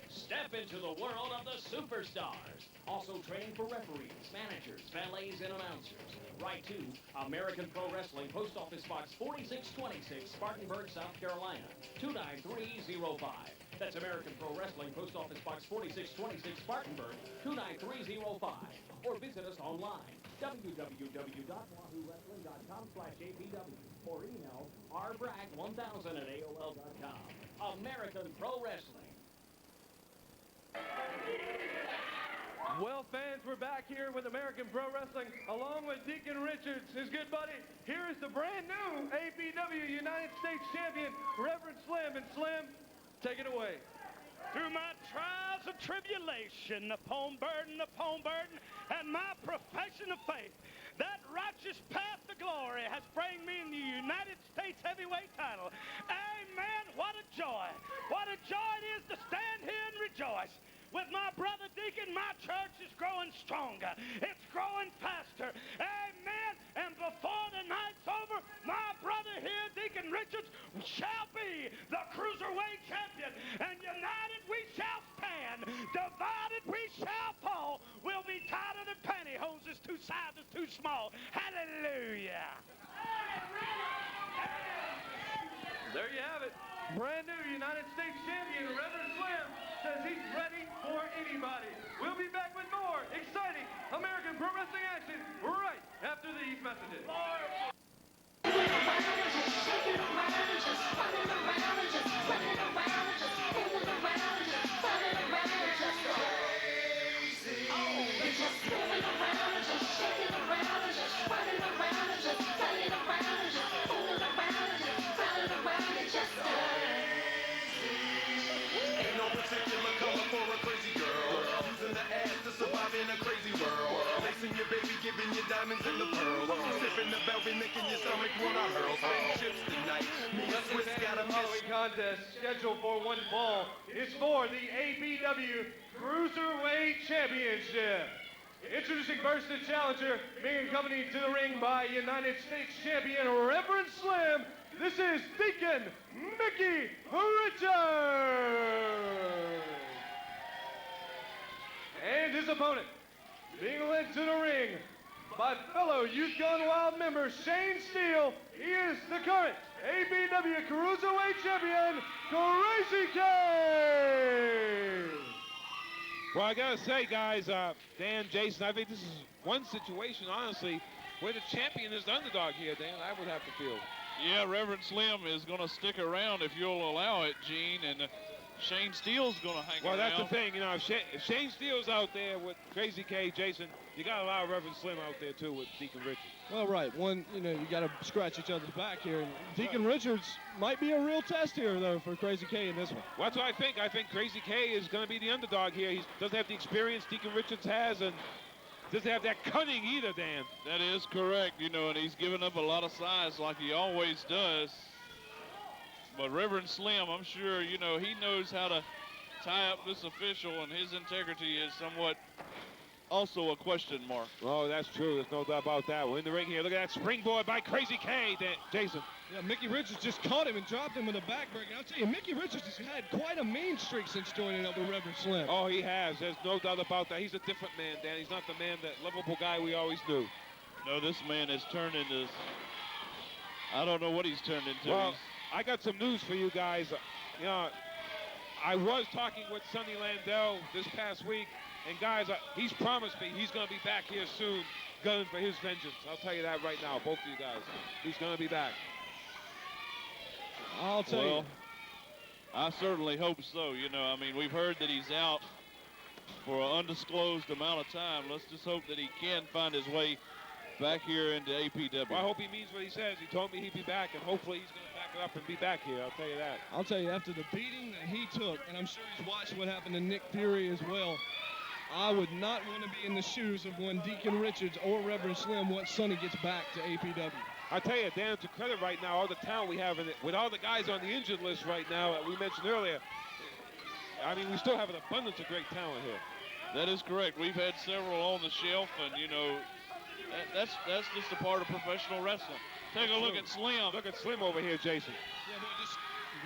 Step into the world of the superstars. Also training for referees, managers, valets, and announcers. Write to American Pro Wrestling, Post Office Box 4626, Spartanburg, South Carolina, 29305. That's American Pro Wrestling, Post Office Box 4626, Spartanburg, 29305. Or visit us online, www.wahoowrestling.com/APW. Or email rbragg1000 at AOL.com. American Pro Wrestling. Well, fans, we're back here with American Pro Wrestling, along with Deacon Richards, his good buddy. Here is the brand new APW United States Champion, Reverend Slim. And Slim, take it away. Through my trials and tribulation, upon burden, and my profession of faith, that righteous path to glory has brought me in the United States heavyweight title. Amen. What a joy. What a joy it is to stand here and rejoice. With my brother Deacon, my church is growing stronger. It's growing faster. Amen. And before the night's over, my brother here, Deacon Richards, shall be the Cruiserweight champion. And united we shall stand. Divided we shall fall. We'll be tighter than pantyhoses. Two sizes too small. Hallelujah. There you have it. Brand new United States Champion, Reverend Slim, says he's ready for anybody. We'll be back with more exciting American Pro Wrestling action right after these messages. Giving you diamonds and the pearls. Sipping the belt, making your stomach wanna hurl. Spaceships tonight. Me and Swiss got a following contest scheduled for one fall is for the APW Cruiserweight Championship. Introducing first the challenger, being accompanied to the ring by United States Champion Reverend Slim. This is Deacon Mickey Richards. And his opponent, being led to the ring by fellow Youth Gone Wild member Shane Steele. He is the current APW Cruiserweight Champion, Crazy K. Well, I gotta say, guys, Dan, Jason, I think this is one situation, honestly, where the champion is the underdog here, Dan. I would have to feel. Yeah, Reverend Slim is going to stick around if you'll allow it, Gene, and Shane Steele's going to hang around. Well, that's the thing, you know, if Shane Steele's out there with Crazy K, Jason, you got to allow Reverend Slim out there, too, with Deacon Richards. Well, right. One, you know, you got to scratch each other's back here. And Deacon Richards might be a real test here, though, for Crazy K in this one. Well, that's what I think. I think Crazy K is going to be the underdog here. He doesn't have the experience Deacon Richards has, and doesn't have that cunning either, Dan. That is correct, you know, and he's given up a lot of size like he always does. But Reverend Slim, I'm sure, you know, he knows how to tie up this official, and his integrity is somewhat also a question mark. Oh, that's true. There's no doubt about that. We're in the ring here. Look at that springboard by Crazy K, Jason. Yeah, Mickey Richards just caught him and dropped him with a backbreaker. I'll tell you, Mickey Richards has had quite a mean streak since joining up with Reverend Slim. Oh, he has. There's no doubt about that. He's a different man, Dan. He's not the man, that lovable guy we always knew. No, this man has turned into, I don't know what he's turned into. Well, I got some news for you guys. You know, I was talking with Sonny Landell this past week, and guys, he's promised me he's going to be back here soon, gunning for his vengeance. I'll tell you that right now, both of you guys. He's going to be back. I'll tell you. I certainly hope so. You know, I mean, we've heard that he's out for an undisclosed amount of time. Let's just hope that he can find his way back here into APW. Well, I hope he means what he says. He told me he'd be back, and hopefully he's going to back it up and be back here. I'll tell you that. I'll tell you, after the beating that he took, and I'm sure he's watched what happened to Nick Fury as well, I would not want to be in the shoes of when Deacon Richards or Reverend Slim once Sonny gets back to APW. I tell you, Dan, to credit right now, all the talent we have in it, with all the guys on the injured list right now that we mentioned earlier, I mean, we still have an abundance of great talent here. That is correct. We've had several on the shelf, and, you know, that's just a part of professional wrestling. Take a look at Slim. Look at Slim over here, Jason. Yeah, boy, just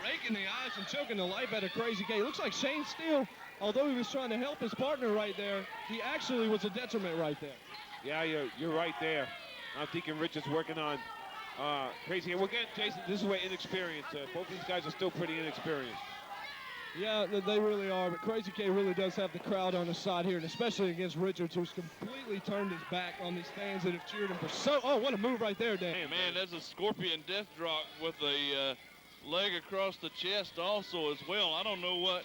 raking the eyes and choking the life out of Crazy K. It looks like Shane Steele, although he was trying to help his partner right there, he actually was a detriment right there. Yeah, you're right there. Now Deacon Richards working on Crazy. And again, Jason, this is where inexperience. Both these guys are still pretty inexperienced. Yeah, they really are, but Crazy K really does have the crowd on his side here, and especially against Richards, who's completely turned his back on these fans that have cheered him for so... Oh, what a move right there, Dan. Hey, man, that's a scorpion death drop with a leg across the chest also as well. I don't know what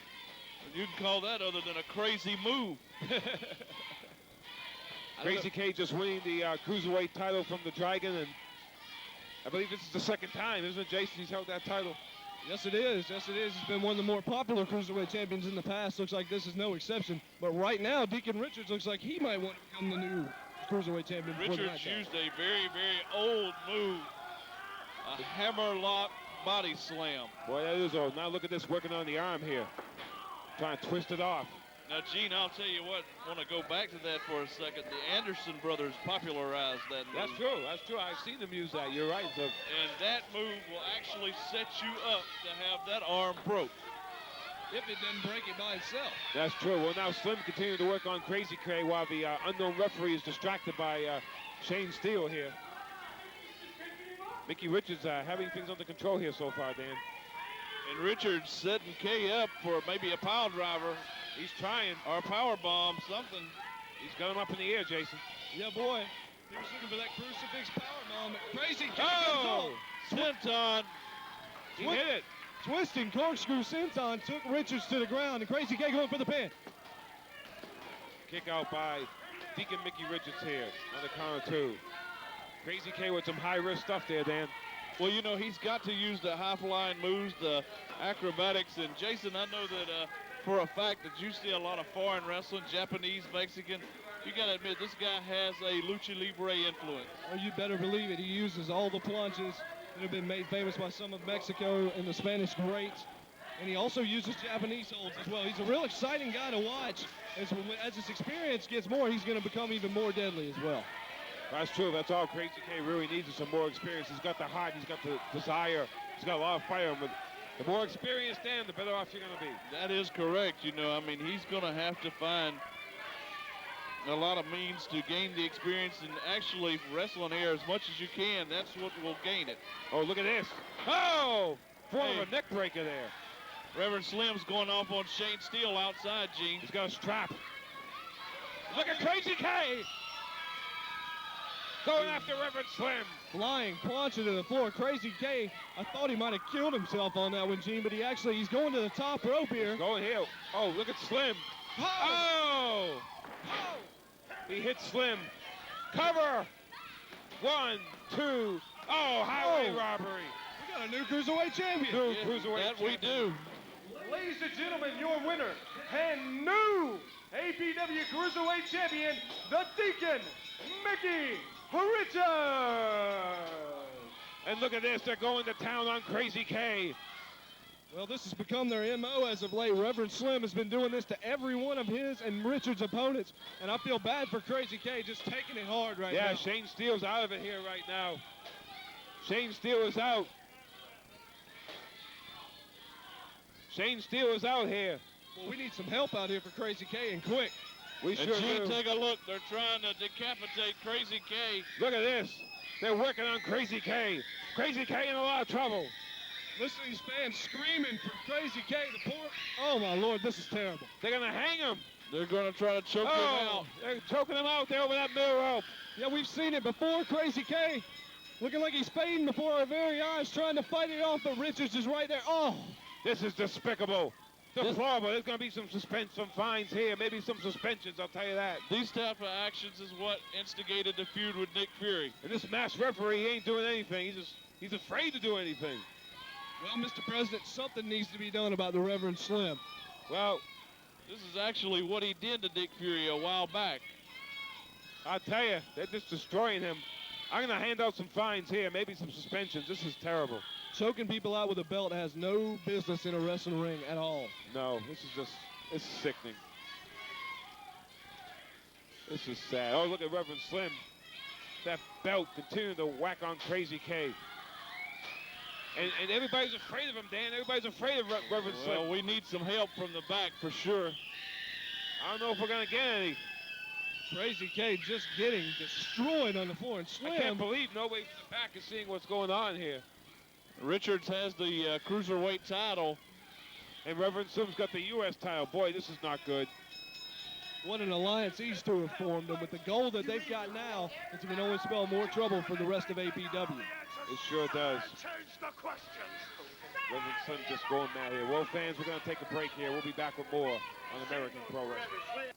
you'd call that other than a crazy move. Crazy K just winning the Cruiserweight title from the Dragon, and I believe this is the second time, isn't it, Jason, he's held that title? Yes, it is. Yes, it is. He's been one of the more popular Cruiserweight champions in the past. Looks like this is no exception. But right now, Deacon Richards looks like he might want to become the new Cruiserweight champion. Richards used a very, very old move, a hammerlock body slam. Boy, that is old. Now look at this working on the arm here. Trying to twist it off. Now, Gene, I'll tell you what, I want to go back to that for a second. The Anderson brothers popularized that move. That's true. That's true. I've seen them use that. You're right. So. And that move will actually set you up to have that arm broke. If it doesn't break it by itself. That's true. Well, now Slim continuing to work on Crazy K while the unknown referee is distracted by Shane Steele here. Mickey Richards having things under control here so far, Dan. And Richards setting K up for maybe a pile driver. He's trying. Or a power bomb, something. He's going up in the air, Jason. Yeah, boy. He was looking for that crucifix power bomb. Crazy K. Oh! Senton. He hit it. Twisting corkscrew senton took Richards to the ground, and Crazy K going for the pin. Kick out by Deacon Mickey Richards here on the counter two. Crazy K with some high-risk stuff there, Dan. Well, you know, he's got to use the high-flying moves, the acrobatics. And, Jason, I know that for a fact that you see a lot of foreign wrestling, Japanese, Mexican. You got to admit, this guy has a lucha libre influence. Oh, you better believe it. He uses all the plunges that have been made famous by some of Mexico and the Spanish greats. And he also uses Japanese holds as well. He's a real exciting guy to watch. As his experience gets more, he's going to become even more deadly as well. That's true. That's all Crazy K really needs is some more experience. He's got the heart. He's got the desire. He's got a lot of fire. But the more experience, Dan, the better off you're going to be. That is correct. You know, I mean, he's going to have to find a lot of means to gain the experience and actually wrestling here as much as you can. That's what will gain it. Oh, look at this. Oh, form of a neck breaker there. Reverend Slim's going off on Shane Steele outside, Gene. He's got a strap. Look at Crazy K. Going after Reverend Slim. Flying plancha to the floor. Crazy K, I thought he might have killed himself on that one, Gene, but he's going to the top rope here. Going here. Oh, look at Slim. Oh! He hit Slim. Cover. 1, 2. Oh, highway robbery. We got a new Cruiserweight champion. New Cruiserweight That we do. Ladies and gentlemen, your winner and new APW Cruiserweight Champion, the Deacon, Mickey Richards. And look at this. They're going to town on Crazy K. Well, this has become their MO as of late. Reverend Slim has been doing this to every one of his and Richard's opponents, and I feel bad for Crazy K just taking it hard right now. Yeah, Shane Steele's out of it here right now. Shane Steele is out. Shane Steele is out here. Well, we need some help out here for Crazy K, and quick. We And sure Gene, do. take a look. They're trying to decapitate Crazy K. Look at this. They're working on Crazy K. Crazy K in a lot of trouble. Listen to these fans screaming for Crazy K. The poor. Oh, my Lord, this is terrible. They're going to hang him. They're going to try to choke him out. They're choking him out there over that middle rope. Yeah, we've seen it before. Crazy K looking like he's fading before our very eyes, trying to fight it off, but Richards is right there. Oh. This is despicable. Deplorable. There's going to be some fines here, maybe some suspensions, I'll tell you that. These type of actions is what instigated the feud with Nick Fury. And this masked referee, he ain't doing anything. He's afraid to do anything. Well, Mr. President, something needs to be done about the Reverend Slim. Well, This is actually what he did to Nick Fury a while back. I'll tell you, they're just destroying him. I'm going to hand out some fines here, maybe some suspensions. This is terrible. Choking people out with a belt has no business in a wrestling ring at all. No, this is sickening. This is sad. Oh, look at Reverend Slim. That belt continuing to whack on Crazy K. And everybody's afraid of him, Dan. Everybody's afraid of Reverend Slim. Well, we need some help from the back for sure. I don't know if we're going to get any. Crazy K just getting destroyed on the floor. And Slim, I can't believe nobody from the back is seeing what's going on here. Richards has the cruiserweight title. And Reverend Slim's got the U.S. title. Boy, this is not good. what an alliance these two have formed. And with the goal that they've got now, it can only spell more trouble for the rest of APW. It sure does. Reverend Slim just going mad here. Well, fans, we're going to take a break here. We'll be back with more on American Pro Wrestling.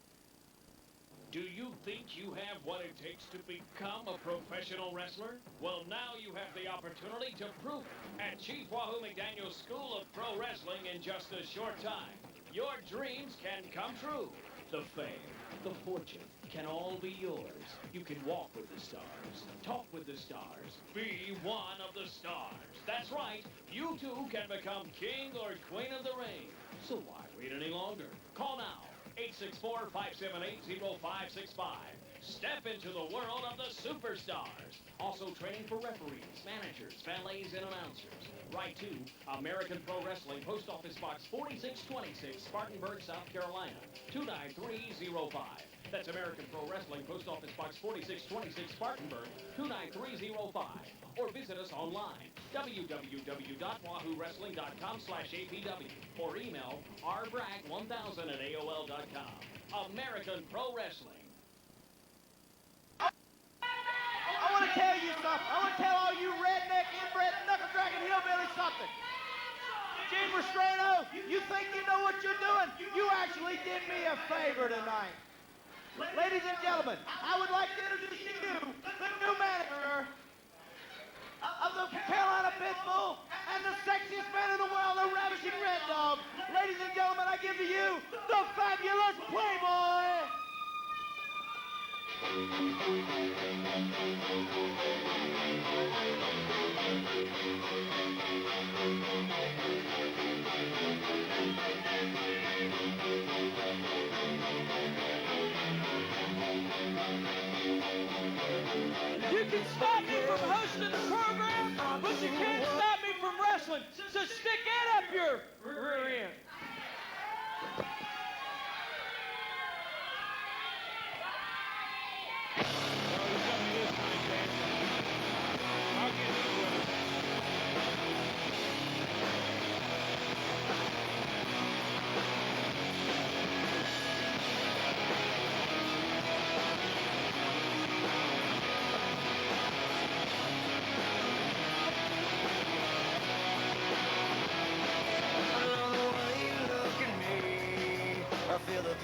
Do you think you have what it takes to become a professional wrestler? Well, now you have the opportunity to prove it at Chief Wahoo McDaniel's School of Pro Wrestling in just a short time. Your dreams can come true. The fame, the fortune can all be yours. You can walk with the stars, talk with the stars, be one of the stars. That's right. You too can become king or queen of the ring. So why wait any longer? Call now. 864-578-0565. Step into the world of the superstars. Also training for referees, managers, valets, and announcers. Write to American Pro Wrestling, Post Office Box 4626, Spartanburg, South Carolina, 29305. That's American Pro Wrestling, Post Office Box 4626, Spartanburg, 29305. Or visit us online, www.wahoowrestling.com/APW, or email rbragg1000@AOL.com. American Pro Wrestling. I want to tell you something. I want to tell all you redneck, inbred, knuckle-dragging hillbillies something. Gene Restraino, you think you know what you're doing? You actually did me a favor tonight. Ladies and gentlemen, I would like to introduce you to the new manager of the Carolina Pitbull and the sexiest man in the world, the Ravishing Red Dog. Ladies and gentlemen, I give to you the fabulous Playboy. You can stop me from hosting the program, but you can't stop me from wrestling. So stick it up your rear end.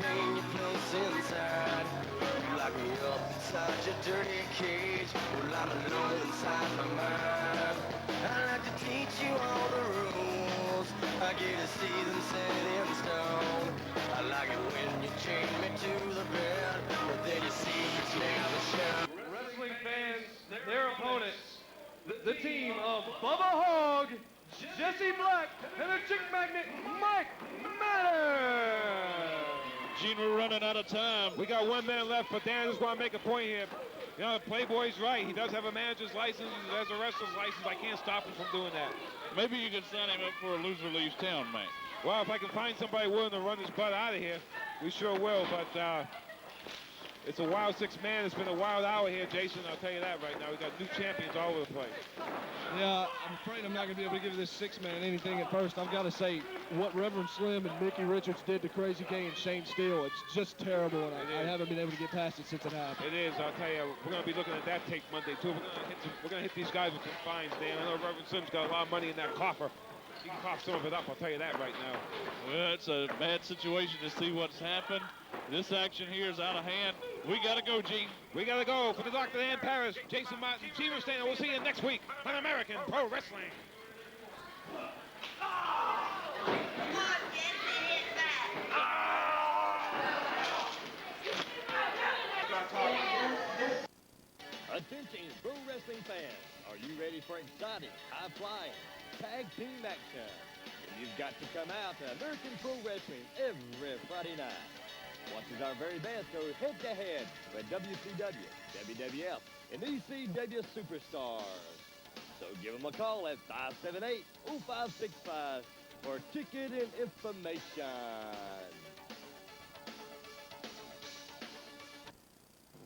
pain you place inside. You lock me up inside your dirty cage. Well, I'm alone inside my mind. I like to teach you all the rules. I get to see them set in stone. I like it when you chain me to the bed, but then you see it's never shown. Wrestling fans, their opponents, the team of Bubba Hogg, Jesse Black, and the chick magnet, Mike Matter. Gene, we're running out of time. We got 1 minute left, but Dan, I just want to make a point here. You know, Playboy's right. He does have a manager's license. He has a wrestler's license. I can't stop him from doing that. Maybe you could sign him up for a loser leaves town, mate. Well, if I can find somebody willing to run this butt out of here, we sure will. But it's a wild 6-man. It's been a wild hour here, Jason. I'll tell you that right now. We got new champions all over the place. Yeah, I'm afraid I'm not going to be able to give this 6-man anything at first. I've got to say, what Reverend Slim and Mickey Richards did to Crazy K and Shane Steele, it's just terrible, and I haven't been able to get past it since it happened. It is. I'll tell you, we're going to be looking at that tape Monday, too. We're going to hit these guys with some fines, Dan. I know Reverend Slim's got a lot of money in that coffer. He can cough some of it up, I'll tell you that right now. Well, it's a bad situation to see what's happened. This action here is out of hand. We got to go, Gene. We got to go. For the Dr. Dan Paris, Jason Martin, Gene Restainer. We'll see you next week on American Pro Wrestling. Attention, pro wrestling fans. Are you ready for exciting, high-flying tag team action? You've got to come out to American Pro Wrestling every Friday night. Watch as our very best go head-to-head with WCW, WWF, and ECW superstars. So give them a call at 578-0565 for ticket and information.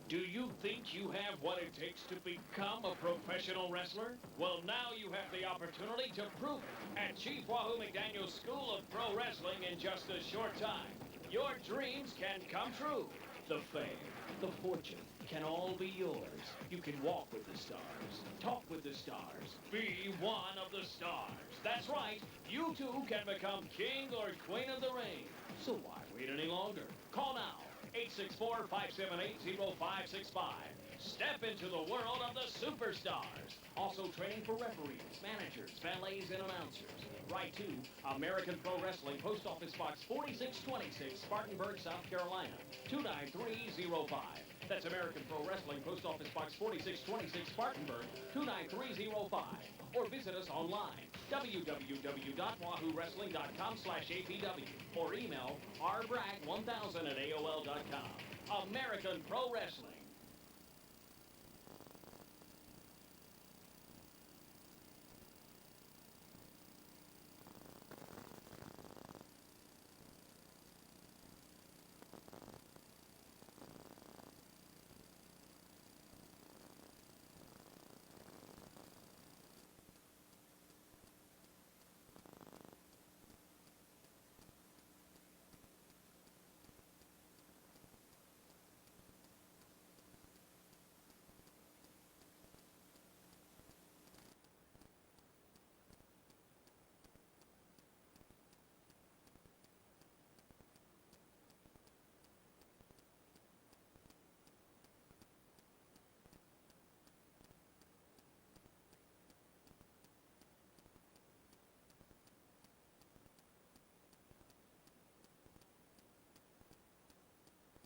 Do you think you have what it takes to become a professional wrestler? Well, now you have the opportunity to prove it at Chief Wahoo McDaniel's School of Pro Wrestling in just a short time. Your dreams can come true. The fame, the fortune can all be yours. You can walk with the stars, talk with the stars, be one of the stars. That's right, you too can become king or queen of the ring. So why wait any longer? Call now. 864-578-0565. Step into the world of the superstars. Also training for referees, managers, valets, and announcers. Write to American Pro Wrestling, Post Office Box 4626, Spartanburg, South Carolina, 29305. That's American Pro Wrestling, Post Office Box 4626, Spartanburg, 29305. Or visit us online, www.wahoowrestling.com/APW, or email rbragg1000@AOL.com. American Pro Wrestling.